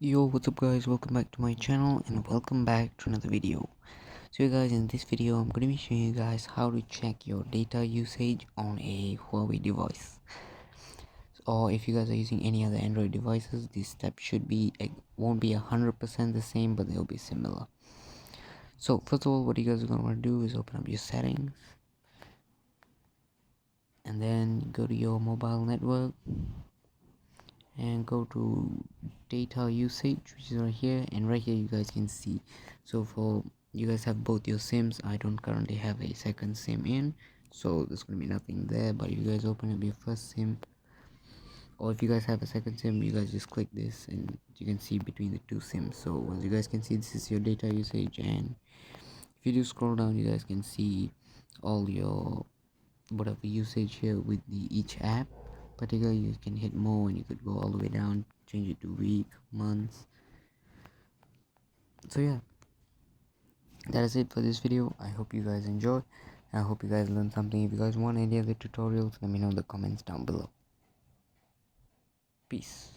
Yo, what's up guys, welcome back to my channel and welcome back to another video. So guys, in this video I'm going to be showing you guys how to check your data usage on a Huawei device. Or if you guys are using any other Android devices, this step won't be 100% the same, but they'll be similar. So first of all, what you guys are going to want to do is open up your settings and then go to your mobile network and go to data usage, which is right here, and right here you guys can see. So for you guys have both your sims, I don't currently have a second sim in, so there's gonna be nothing there. But if you guys open up your first sim, or if you guys have a second sim, you guys just click this and you can see between the two sims. So once you guys can see, this is your data usage, and if you do scroll down, you guys can see all your whatever usage here with each app. Particularly you can hit more and you could go all the way down, change it to week, months. So yeah, that is it for this video. I hope you guys enjoy. I hope you guys learned something. If you guys want any other tutorials, let me know in the comments down below. Peace.